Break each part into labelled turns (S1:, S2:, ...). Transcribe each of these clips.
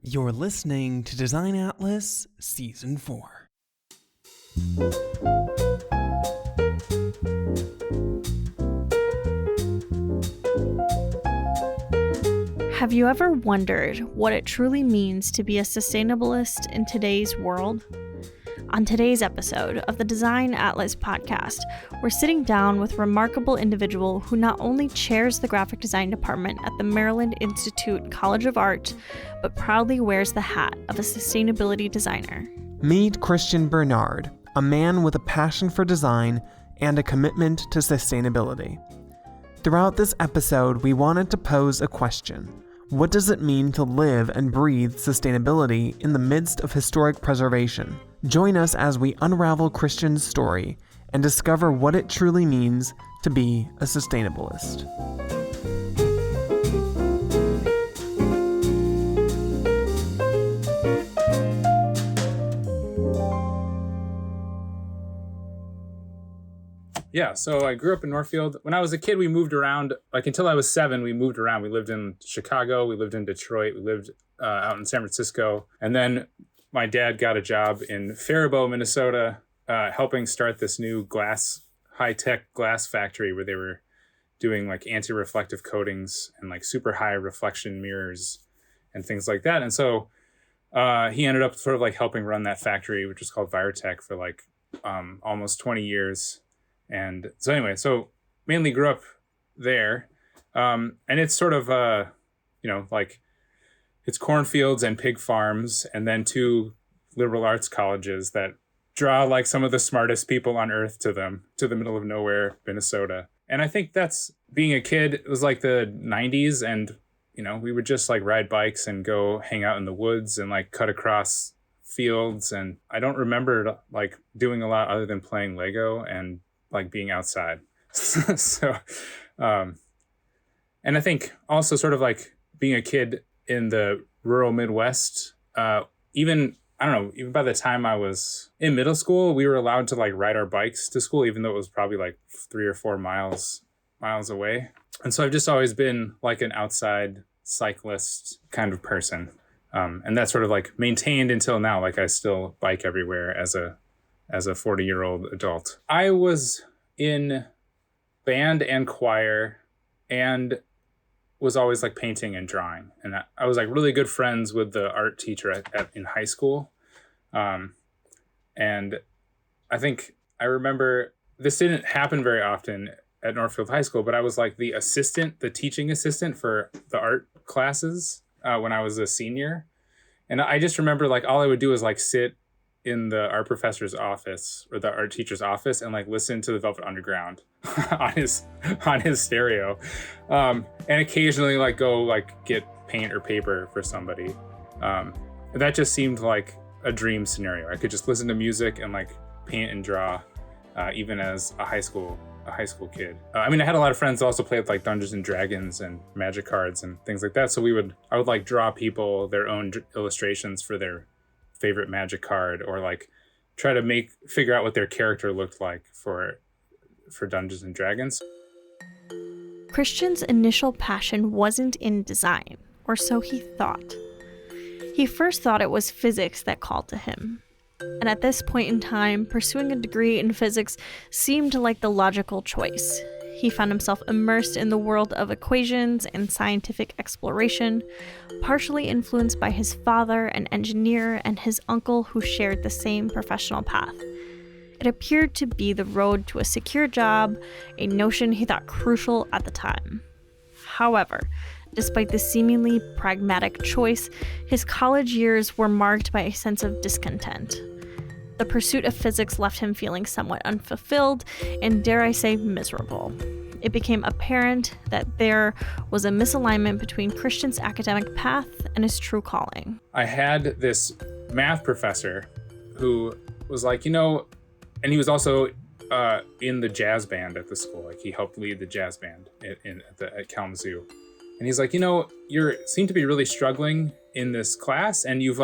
S1: You're listening to Design Atlas Season 4.
S2: Have you ever wondered what it truly means to be a sustainabilist in today's world? On today's episode of the Design Atlas podcast, we're sitting down with a remarkable individual who not only chairs the graphic design department at the Maryland Institute College of Art, but proudly wears the hat of a sustainability designer.
S1: Meet Kristian Bjørnard, a man with a passion for design and a commitment to sustainability. Throughout this episode, we wanted to pose a question. What does it mean to live and breathe sustainability in the midst of historic preservation? Join us as we unravel Kristian's story and discover what it truly means to be a sustainabilist.
S3: Yeah, so I grew up in Northfield. When I was a kid, we moved around. Until I was 7, we moved around. We lived in Chicago. We lived in Detroit. We lived out in San Francisco. And then my dad got a job in Faribault, Minnesota, helping start this new high-tech glass factory where they were doing anti-reflective coatings and super high reflection mirrors and things like that. And so he ended up sort of helping run that factory, which was called Virotech, for almost 20 years. And so anyway, mainly grew up there. And it's sort of, it's cornfields and pig farms, and then 2 liberal arts colleges that draw some of the smartest people on earth to the middle of nowhere, Minnesota. And I think that's, being a kid, it was the 90s, and, we would just ride bikes and go hang out in the woods and cut across fields. And I don't remember doing a lot other than playing Lego and being outside. And I think also sort of being a kid in the rural Midwest, even by the time I was in middle school, we were allowed to ride our bikes to school, even though it was probably 3 or 4 miles away. And so I've just always been an outside cyclist kind of person. And that's sort of maintained until now. I still bike everywhere as a 40-year-old adult. I was in band and choir and was always painting and drawing. And I was really good friends with the art teacher in high school. And I think I remember, this didn't happen very often at Northfield High School, but I was the teaching assistant for the art classes when I was a senior. And I just remember all I would do is sit in the art professor's office or the art teacher's office and listen to the Velvet Underground on his stereo, and occasionally go get paint or paper for somebody. That just seemed like a dream scenario. I could just listen to music and paint and draw, even as a high school kid. I had a lot of friends that also played Dungeons and Dragons and Magic cards and things like that. So I would draw people their own illustrations for their favorite Magic card, or try to figure out what their character looked like for Dungeons and Dragons.
S2: Kristian's initial passion wasn't in design, or so he thought. He first thought it was physics that called to him. And at this point in time, pursuing a degree in physics seemed like the logical choice. He found himself immersed in the world of equations and scientific exploration, partially influenced by his father, an engineer, and his uncle who shared the same professional path. It appeared to be the road to a secure job, a notion he thought crucial at the time. However, despite the seemingly pragmatic choice, his college years were marked by a sense of discontent. The pursuit of physics left him feeling somewhat unfulfilled and, dare I say, miserable. It became apparent that there was a misalignment between Kristian's academic path and his true calling.
S3: I had this math professor who was and he was also in the jazz band at the school. He helped lead the jazz band at Kalamazoo. And he's you seem to be really struggling in this class, and you've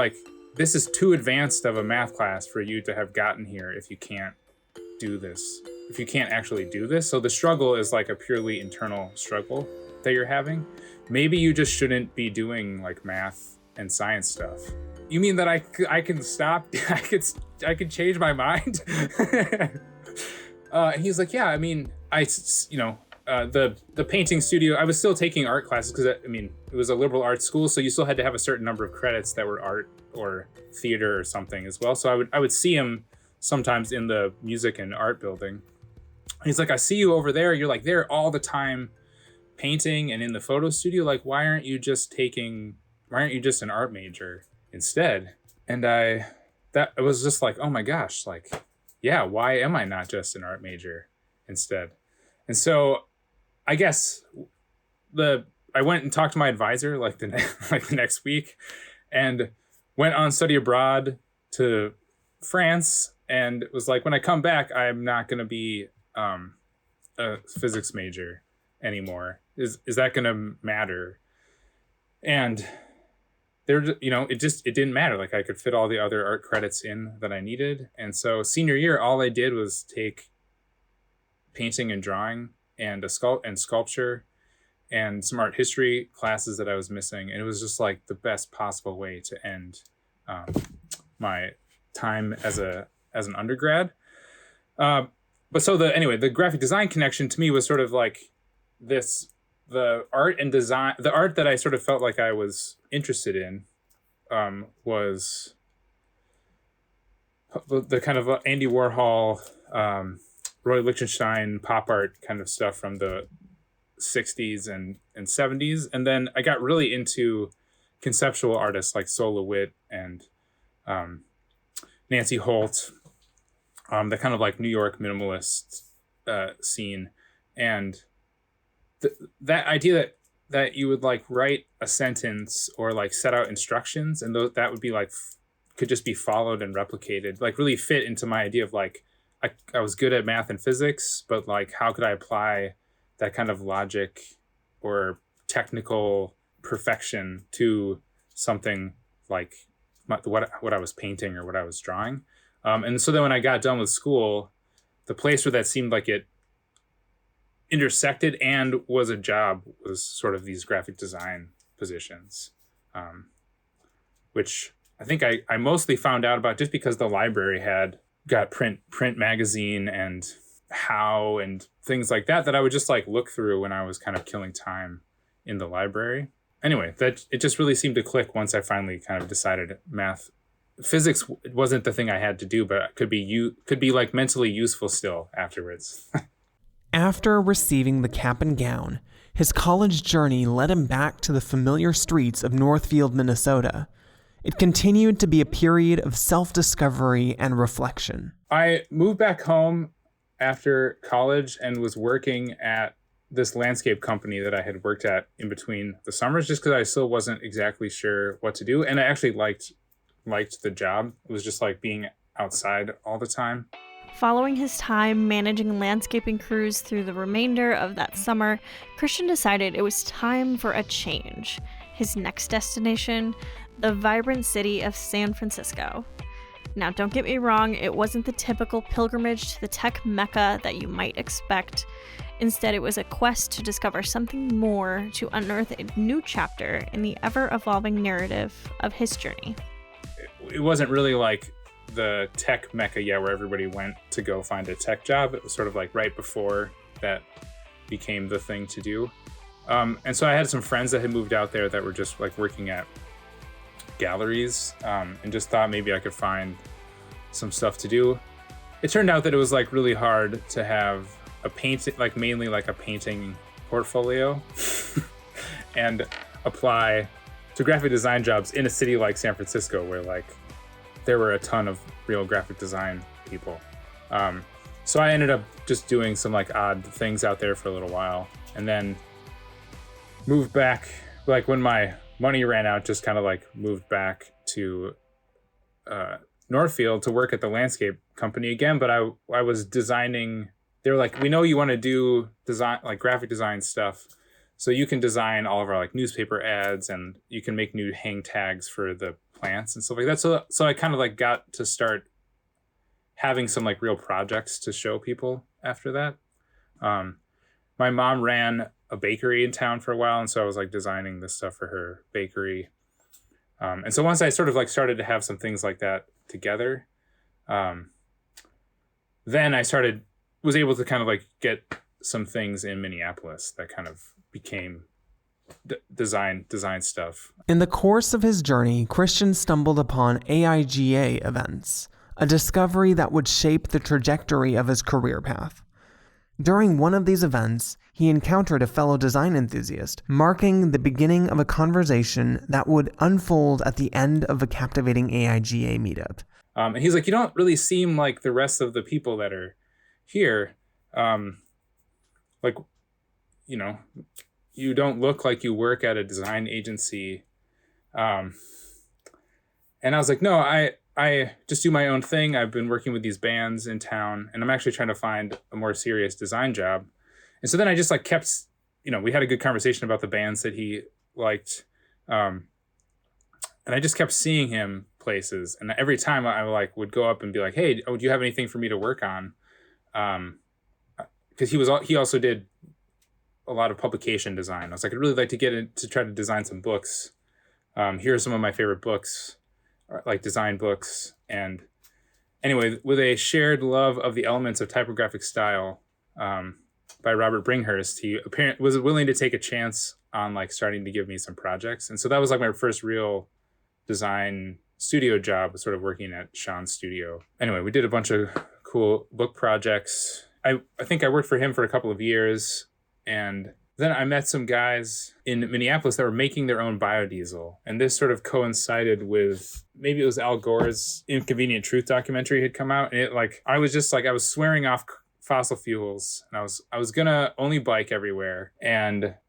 S3: this is too advanced of a math class for you to have gotten here if you can't do this, if you can't actually do this. So the struggle is a purely internal struggle that you're having. Maybe you just shouldn't be doing math and science stuff. You mean that I can stop? I could change my mind? And he's like, yeah, I mean, the painting studio, I was still taking art classes because, I mean, it was a liberal arts school, so you still had to have a certain number of credits that were art or theater or something as well. So I would see him sometimes in the music and art building. And he's like, I see you over there. You're like there all the time painting and in the photo studio. Like, why aren't you just an art major instead? And that was just like, oh my gosh, like, yeah, why am I not just an art major instead? And so I guess I went and talked to my advisor like the next week, and went on study abroad to France, and was like, when I come back, I'm not going to be a physics major anymore. Is that going to matter? And it didn't matter. Like, I could fit all the other art credits in that I needed. And so senior year, all I did was take painting and drawing and sculpture and some art history classes that I was missing. And it was just like the best possible way to end my time as an undergrad. But so the graphic design connection to me was sort of like the art and design, the art that I sort of felt like I was interested in was the kind of Andy Warhol, Roy Lichtenstein pop art kind of stuff from the 60s and 70s. And then I got really into conceptual artists like Sol LeWitt and Nancy Holt, the kind of like New York minimalist scene. And that idea that you would like write a sentence or like set out instructions, and that would be like could just be followed and replicated, like really fit into my idea of like I was good at math and physics, but like how could I apply that kind of logic or technical perfection to something like what I was painting or what I was drawing. And so then when I got done with school, the place where that seemed like it intersected and was a job was sort of these graphic design positions, which I think I mostly found out about just because the library got print magazine and How and things like that I would just like look through when I was kind of killing time in the library. Anyway, that it just really seemed to click once I finally kind of decided physics wasn't the thing I had to do, but could be like mentally useful still afterwards.
S1: After receiving the cap and gown, his college journey led him back to the familiar streets of Northfield, Minnesota. It continued to be a period of self-discovery and reflection.
S3: I moved back home after college and was working at this landscape company that I had worked at in between the summers, just because I still wasn't exactly sure what to do. And I actually liked the job. It was just like being outside all the time.
S2: Following his time managing landscaping crews through the remainder of that summer, Kristian decided it was time for a change. His next destination, the vibrant city of San Francisco. Now, don't get me wrong, it wasn't the typical pilgrimage to the tech mecca that you might expect. Instead, it was a quest to discover something more, to unearth a new chapter in the ever-evolving narrative of his journey.
S3: It wasn't really like the tech mecca where everybody went to go find a tech job. It was sort of like right before that became the thing to do. And so I had some friends that had moved out there that were just like working at galleries, and just thought maybe I could find some stuff to do. It turned out that it was like really hard to have a painting, like mainly like a painting portfolio and apply to graphic design jobs in a city like San Francisco, where like there were a ton of real graphic design people. So I ended up just doing some like odd things out there for a little while, and then moved back, like when my money ran out, just kind of like moved back to Northfield to work at the landscape company again. But I was designing. They were like, we know you want to do design, like graphic design stuff, so you can design all of our like newspaper ads, and you can make new hang tags for the plants and stuff like that. So I kind of like got to start having some like real projects to show people after that. My mom ran a bakery in town for a while, and so I was like designing this stuff for her bakery. And so once I sort of like started to have some things like that together, then I was able to kind of like get some things in Minneapolis that kind of became design stuff.
S1: In the course of his journey, Kristian stumbled upon AIGA events, a discovery that would shape the trajectory of his career path. During one of these events, he encountered a fellow design enthusiast, marking the beginning of a conversation that would unfold at the end of a captivating AIGA meetup.
S3: And he's like, you don't really seem like the rest of the people that are here. Like, you know, you don't look like you work at a design agency. And I was like, no, I just do my own thing. I've been working with these bands in town, and I'm actually trying to find a more serious design job. And so then I just like kept, we had a good conversation about the bands that he liked. And I just kept seeing him places. And every time I like would go up and be like, hey, do you have anything for me to work on? Because he also did a lot of publication design. I was like, I'd really like to get to try to design some books. Here are some of my favorite books, like design books. And anyway, with a shared love of the elements of typographic style by Robert Bringhurst, he apparently was willing to take a chance on like starting to give me some projects. And so that was like my first real design studio job, was sort of working at Sean's studio. Anyway, we did a bunch of cool book projects. I think I worked for him for a couple of years. And then I met some guys in Minneapolis that were making their own biodiesel. And this sort of coincided with, maybe it was Al Gore's Inconvenient Truth documentary had come out. And I was swearing off fossil fuels, and I was gonna only bike everywhere.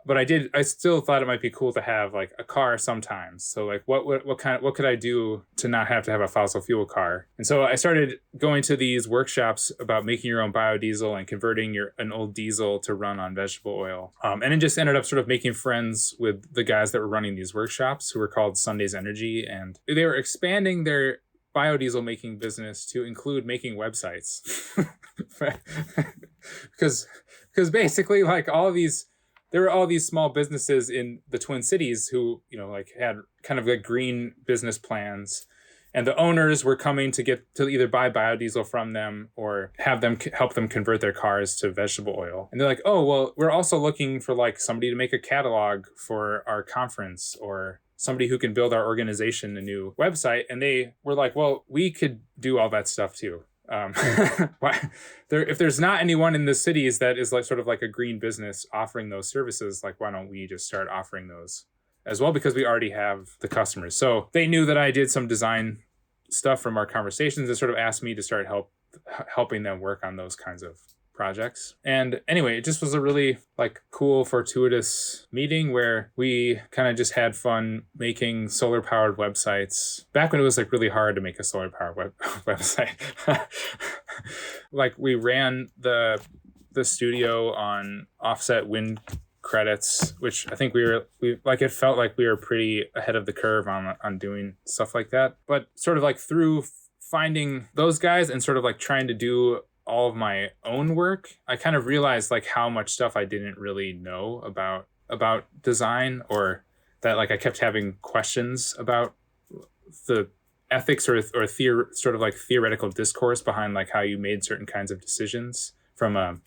S3: But I still thought it might be cool to have like a car sometimes. So like what could I do to not have to have a fossil fuel car? And so I started going to these workshops about making your own biodiesel and converting an old diesel to run on vegetable oil. And it just ended up sort of making friends with the guys that were running these workshops, who were called Sunday's Energy, and they were expanding their biodiesel making business to include making websites. because basically like there were all these small businesses in the Twin Cities who, like had kind of like green business plans, and the owners were coming to either buy biodiesel from them or have them help them convert their cars to vegetable oil. And they're like, oh, well, we're also looking for like somebody to make a catalog for our conference, or somebody who can build our organization a new website. And they were like, well, we could do all that stuff too. If there's not anyone in the cities that is like sort of like a green business offering those services, like why don't we just start offering those as well? Because we already have the customers. So they knew that I did some design stuff from our conversations and sort of asked me to start helping them work on those kinds of projects. And anyway, it just was a really like cool, fortuitous meeting where we kind of just had fun making solar powered websites back when it was like really hard to make a solar powered website. Like we ran the studio on offset wind credits, which I think it felt like we were pretty ahead of the curve on doing stuff like that. But sort of like through finding those guys and sort of like trying to do all of my own work, I kind of realized like how much stuff I didn't really know about design, or that like I kept having questions about the ethics or sort of like theoretical discourse behind like how you made certain kinds of decisions, from a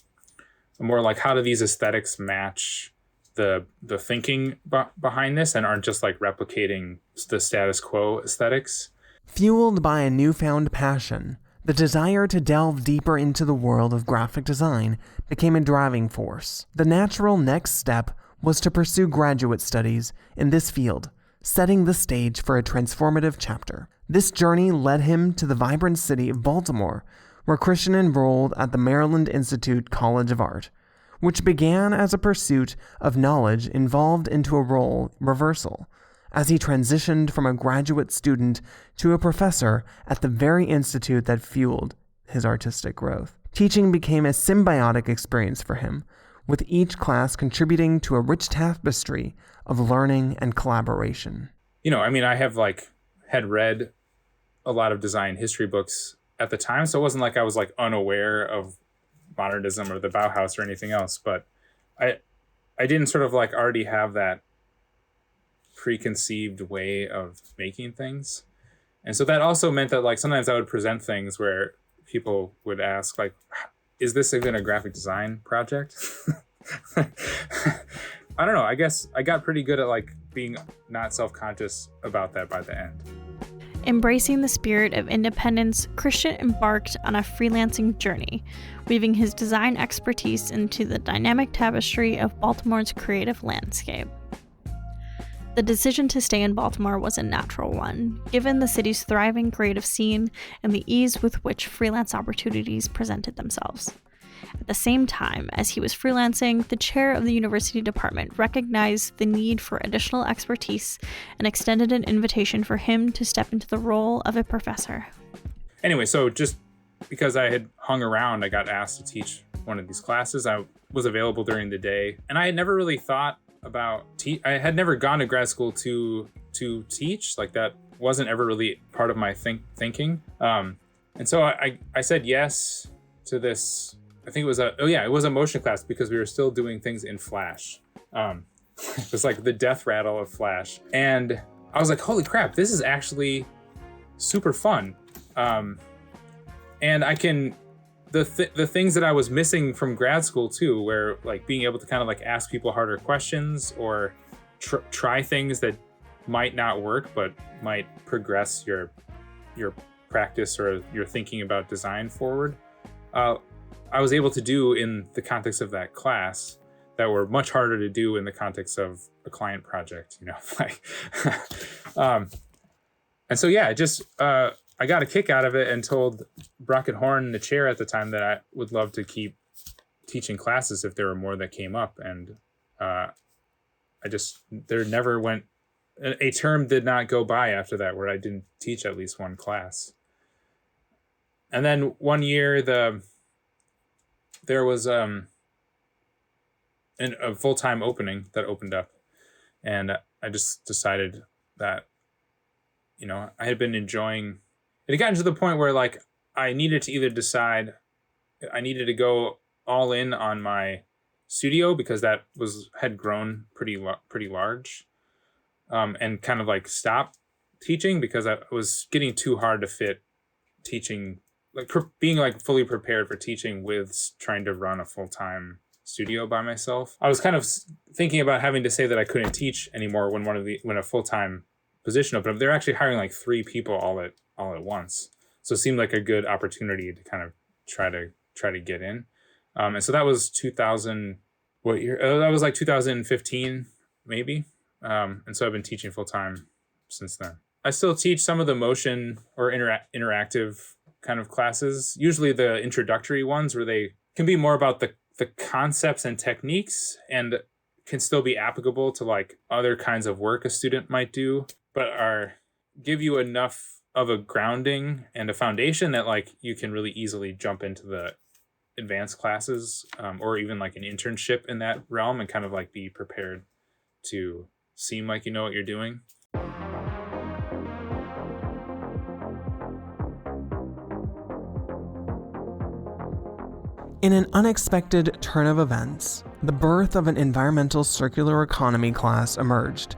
S3: more like how do these aesthetics match the thinking behind this and aren't just like replicating the status quo aesthetics.
S1: Fueled by a newfound passion, the desire to delve deeper into the world of graphic design became a driving force. The natural next step was to pursue graduate studies in this field, setting the stage for a transformative chapter. This journey led him to the vibrant city of Baltimore, where Kristian enrolled at the Maryland Institute College of Art, which began as a pursuit of knowledge evolved into a role reversal, as he transitioned from a graduate student to a professor at the very institute that fueled his artistic growth. Teaching became a symbiotic experience for him, with each class contributing to a rich tapestry of learning and collaboration.
S3: I have had read a lot of design history books at the time, so it wasn't like I was like unaware of modernism or the Bauhaus or anything else, but I didn't sort of like already have that preconceived way of making things. And so that also meant that like sometimes I would present things where people would ask like, is this even a graphic design project? I don't know. I guess I got pretty good at like being not self-conscious about that by the end.
S2: Embracing the spirit of independence, Kristian embarked on a freelancing journey, weaving his design expertise into the dynamic tapestry of Baltimore's creative landscape. The decision to stay in Baltimore was a natural one, given the city's thriving creative scene and the ease with which freelance opportunities presented themselves. At the same time as he was freelancing, the chair of the university department recognized the need for additional expertise and extended an invitation for him to step into the role of a professor. Anyway,
S3: so just because I had hung around, I got asked to teach one of these classes. I was available during the day, and I had never really thought about I had never gone to grad school to teach. Like that wasn't ever really part of my thinking. And so I said yes to this. I think it was a motion class because we were still doing things in Flash. It was like the death rattle of Flash. And I was like, holy crap, this is actually super fun. And I can, the things that I was missing from grad school too, where like being able to kind of like ask people harder questions or try things that might not work, but might progress your practice or your thinking about design forward. I was able to do in the context of that class that were much harder to do in the context of a client project, like, and so, yeah, I got a kick out of it and told Brockett Horn, the chair at the time, that I would love to keep teaching classes if there were more that came up. And there never went, a term did not go by after that where I didn't teach at least one class. And then one year, there was a full-time opening that opened up, and I just decided that, I had been enjoying it. Had gotten to the point where like I needed to either decide I needed to go all in on my studio because that had grown pretty large, and kind of like stop teaching because I was getting too hard to fit teaching, like being like fully prepared for teaching with trying to run a full-time studio by myself. I was kind of thinking about having to say that I couldn't teach anymore when a full-time position opened up. They're actually hiring like 3 people all at once. So it seemed like a good opportunity to kind of try to get in. And so that was 2000, what year? That was like 2015, maybe. And so I've been teaching full-time since then. I still teach some of the motion or interactive kind of classes, usually the introductory ones where they can be more about the concepts and techniques and can still be applicable to like other kinds of work a student might do, but give you enough of a grounding and a foundation that like you can really easily jump into the advanced classes, or even like an internship in that realm and kind of like be prepared to seem like you know what you're doing.
S1: In an unexpected turn of events, the birth of an environmental circular economy class emerged.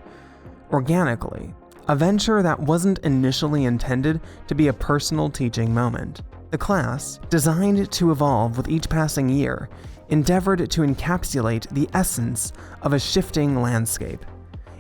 S1: Organically, a venture that wasn't initially intended to be a personal teaching moment. The class, designed to evolve with each passing year, endeavored to encapsulate the essence of a shifting landscape.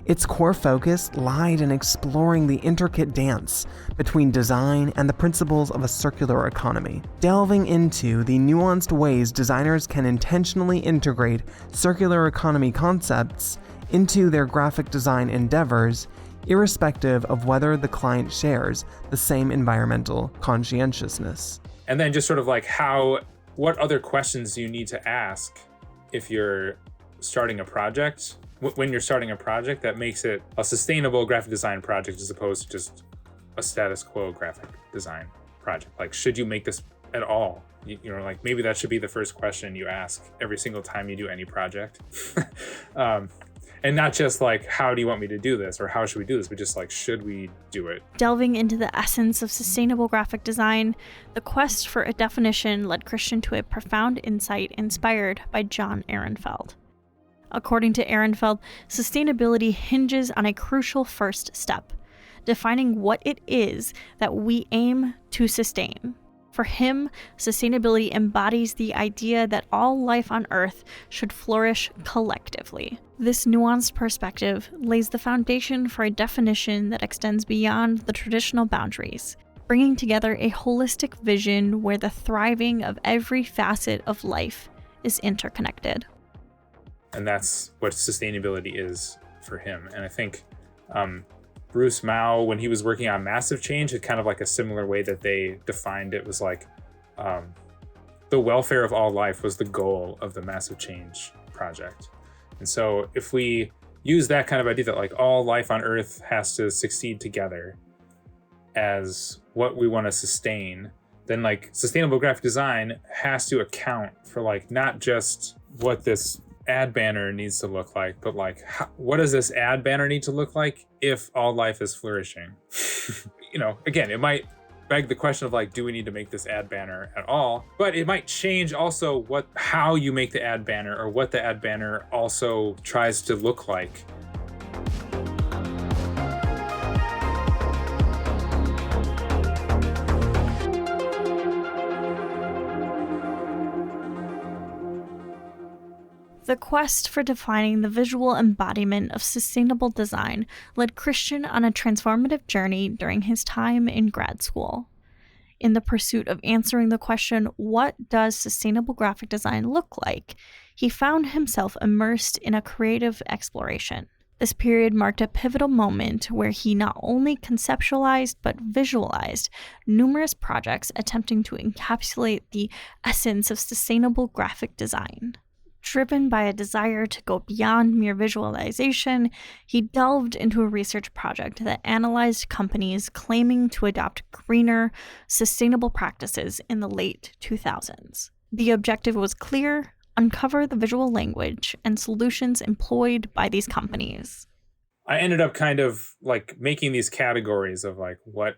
S1: Its core focus lied in exploring the intricate dance between design and the principles of a circular economy, delving into the nuanced ways designers can intentionally integrate circular economy concepts into their graphic design endeavors, irrespective of whether the client shares the same environmental conscientiousness.
S3: And then just sort of like what other questions do you need to ask if you're starting a project? When you're starting a project that makes it a sustainable graphic design project as opposed to just a status quo graphic design project. Like, should you make this at all? Like maybe that should be the first question you ask every single time you do any project. And not just like, how do you want me to do this? Or how should we do this? But just like, should we do it?
S2: Delving into the essence of sustainable graphic design, the quest for a definition led Kristian to a profound insight inspired by John Ehrenfeld. According to Ehrenfeld, sustainability hinges on a crucial first step, defining what it is that we aim to sustain. For him, sustainability embodies the idea that all life on Earth should flourish collectively. This nuanced perspective lays the foundation for a definition that extends beyond the traditional boundaries, bringing together a holistic vision where the thriving of every facet of life is interconnected.
S3: And that's what sustainability is for him. And I think Bruce Mao, when he was working on massive change, had kind of like a similar way that they defined it, was like the welfare of all life was the goal of the massive change project. And so if we use that kind of idea that like all life on Earth has to succeed together as what we want to sustain, then like sustainable graphic design has to account for like not just what this ad banner needs to look like, but like what does this ad banner need to look like if all life is flourishing? Again, it might beg the question of like, do we need to make this ad banner at all? But it might change also how you make the ad banner, or what the ad banner also tries to look like.
S2: The quest for defining the visual embodiment of sustainable design led Kristian on a transformative journey during his time in grad school. In the pursuit of answering the question, what does sustainable graphic design look like, he found himself immersed in a creative exploration. This period marked a pivotal moment where he not only conceptualized but visualized numerous projects attempting to encapsulate the essence of sustainable graphic design. Driven by a desire to go beyond mere visualization, he delved into a research project that analyzed companies claiming to adopt greener, sustainable practices in the late 2000s. The objective was clear: uncover the visual language and solutions employed by these companies.
S3: I ended up kind of like making these categories of like what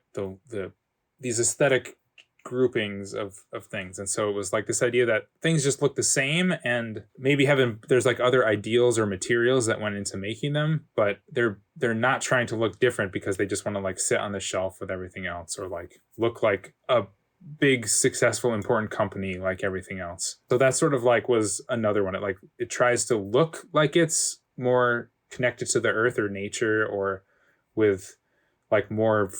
S3: these aesthetic groupings of things. And so it was like this idea that things just look the same, and maybe there's like other ideals or materials that went into making them, but they're not trying to look different because they just want to like sit on the shelf with everything else, or like look like a big, successful, important company like everything else. So that sort of like was another one. It tries to look like it's more connected to the earth or nature, or with like more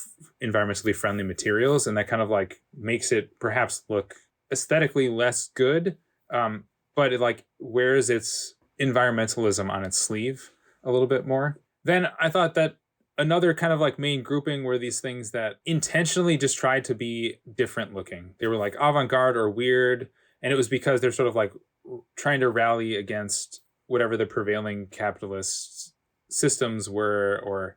S3: environmentally friendly materials, and that kind of like makes it perhaps look aesthetically less good, but it like wears its environmentalism on its sleeve a little bit more. Then I thought that another kind of like main grouping were these things that intentionally just tried to be different looking. They were like avant-garde or weird, and it was because they're sort of like trying to rally against whatever the prevailing capitalist systems were, or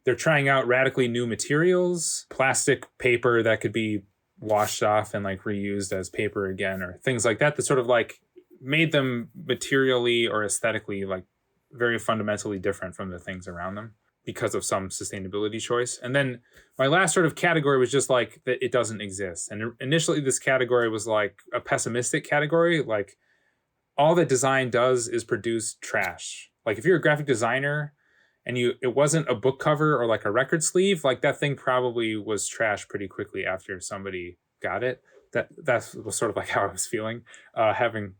S3: they're trying out radically new materials, plastic paper that could be washed off and like reused as paper again, or things like that sort of like made them materially or aesthetically like very fundamentally different from the things around them because of some sustainability choice. And then my last sort of category was just like that it doesn't exist. And initially this category was like a pessimistic category, like all that design does is produce trash. Like if you're a graphic designer and it wasn't a book cover or like a record sleeve, like that thing probably was trash pretty quickly after somebody got it. That was sort of like how I was feeling, having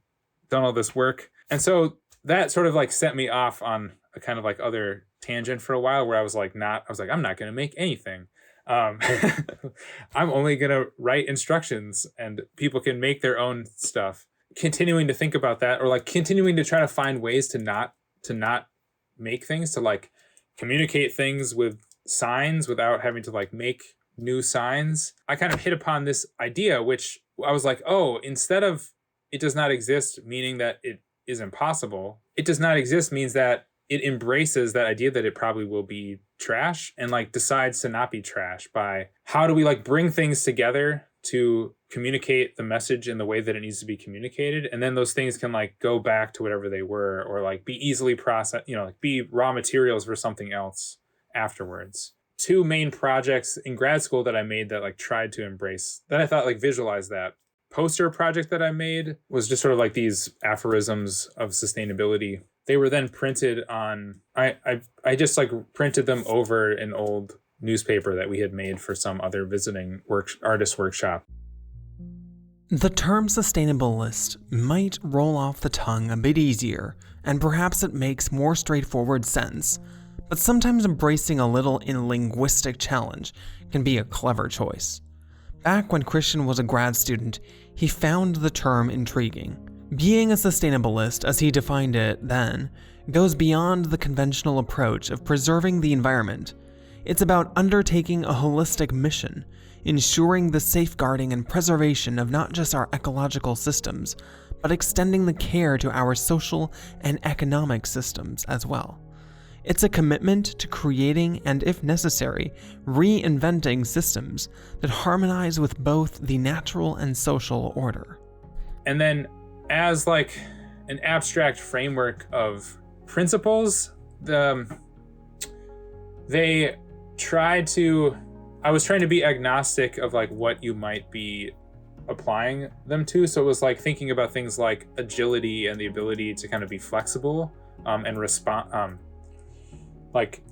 S3: done all this work. And so that sort of like set me off on a kind of like other tangent for a while, where I was like, I'm not going to make anything. I'm only going to write instructions and people can make their own stuff. Continuing to think about that, or like continuing to try to find ways to not make things, to like communicate things with signs without having to like make new signs. I kind of hit upon this idea, which I was like, oh, instead of it does not exist, meaning that it is impossible, it does not exist means that it embraces that idea that it probably will be trash, and like decides to not be trash by how do we like bring things together to communicate the message in the way that it needs to be communicated. And then those things can like go back to whatever they were, or like be easily processed, like be raw materials for something else afterwards. Two main projects in grad school that I made that like tried to embrace that, I thought like visualized that. Poster project that I made was just sort of like these aphorisms of sustainability they were then printed on, I just like printed them over an old newspaper that we had made for some other visiting artist workshop.
S1: The term sustainabilist might roll off the tongue a bit easier, and perhaps it makes more straightforward sense, but sometimes embracing a little in linguistic challenge can be a clever choice. Back when Kristian was a grad student, he found the term intriguing. Being a sustainabilist, as he defined it then, goes beyond the conventional approach of preserving the environment. It's about undertaking a holistic mission, ensuring the safeguarding and preservation of not just our ecological systems, but extending the care to our social and economic systems as well. It's a commitment to creating and, if necessary, reinventing systems that harmonize with both the natural and social order.
S3: And then as like an abstract framework of principles, I was trying to be agnostic of like what you might be applying them to. So it was like thinking about things like agility and the ability to kind of be flexible and respond, like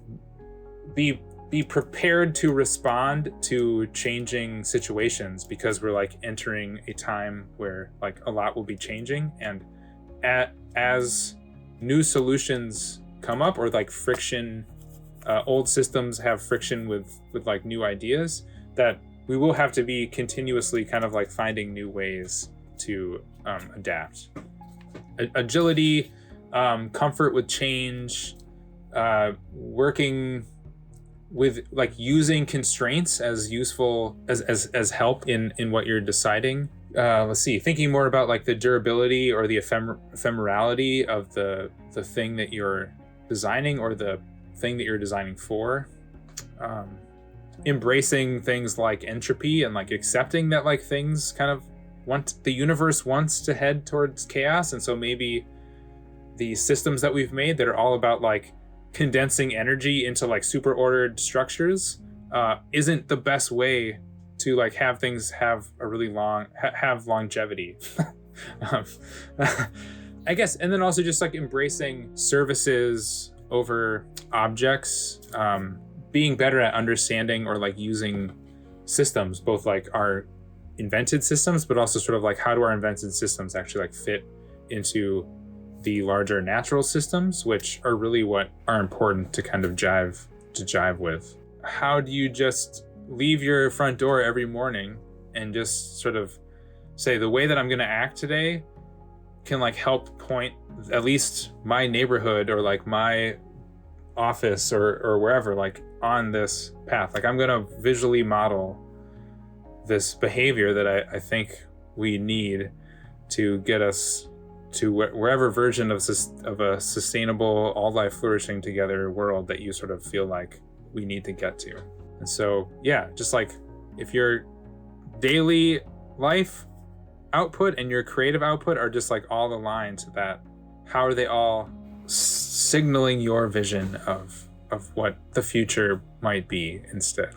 S3: be prepared to respond to changing situations, because we're like entering a time where like a lot will be changing, and as new solutions come up, or like friction, old systems have friction with like new ideas, that we will have to be continuously kind of like finding new ways to adapt. Agility, comfort with change, working with like using constraints as useful as help in what you're deciding. Let's see, thinking more about like the durability or the ephemerality of the thing that you're designing, or the thing that you're designing for. Embracing things like entropy, and like accepting that like things kind of the universe wants to head towards chaos, and so maybe the systems that we've made that are all about like condensing energy into like super ordered structures isn't the best way to like have things have a really have longevity. I guess. And then also just like embracing services over objects, being better at understanding or like using systems, both like our invented systems, but also sort of like how do our invented systems actually like fit into the larger natural systems, which are really what are important to kind of jive with. How do you just leave your front door every morning and just sort of say, the way that I'm going to act today can like help point at least my neighborhood or like my office or wherever like on this path. Like I'm going to visually model this behavior that I think we need to get us to wherever version of a sustainable, all life flourishing together world that you sort of feel like we need to get to. And so, yeah, just like if your daily life output and your creative output are just like all aligned to that, how are they all signaling your vision of what the future might be instead?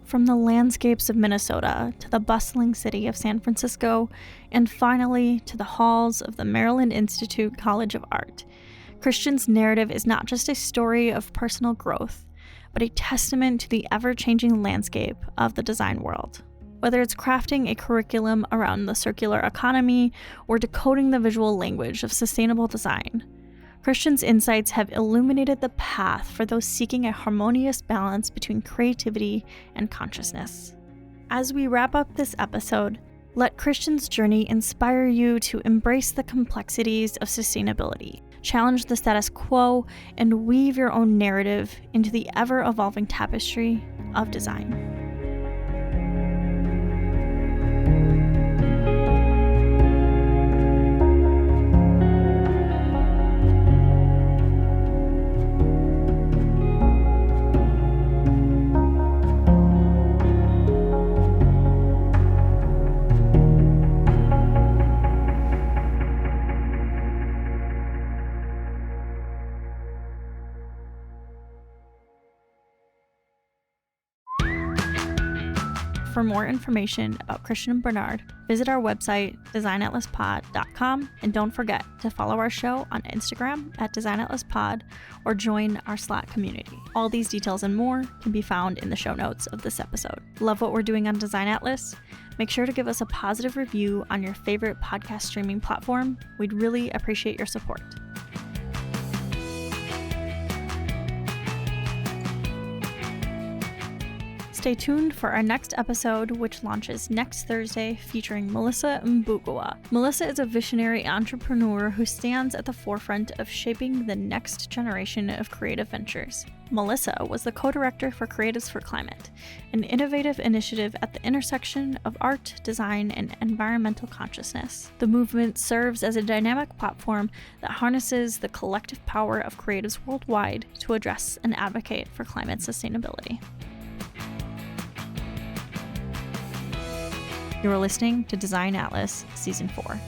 S2: From the landscapes of Minnesota to the bustling city of San Francisco, and finally to the halls of the Maryland Institute College of Art, Kristian's narrative is not just a story of personal growth, but a testament to the ever-changing landscape of the design world. Whether it's crafting a curriculum around the circular economy or decoding the visual language of sustainable design, Kristian's insights have illuminated the path for those seeking a harmonious balance between creativity and consciousness. As we wrap up this episode, let Kristian's journey inspire you to embrace the complexities of sustainability, challenge the status quo, and weave your own narrative into the ever-evolving tapestry of design. For more information about Kristian and Bjørnard, visit our website, designatlaspod.com, and don't forget to follow our show on Instagram at designatlaspod or join our Slack community. All these details and more can be found in the show notes of this episode. Love what we're doing on Design Atlas? Make sure to give us a positive review on your favorite podcast streaming platform. We'd really appreciate your support. Stay tuned for our next episode, which launches next Thursday, featuring Melissa Mbugua. Melissa is a visionary entrepreneur who stands at the forefront of shaping the next generation of creative ventures. Melissa was the co-director for Creatives for Climate, an innovative initiative at the intersection of art, design, and environmental consciousness. The movement serves as a dynamic platform that harnesses the collective power of creatives worldwide to address and advocate for climate sustainability. You're listening to Design Atlas Season 4.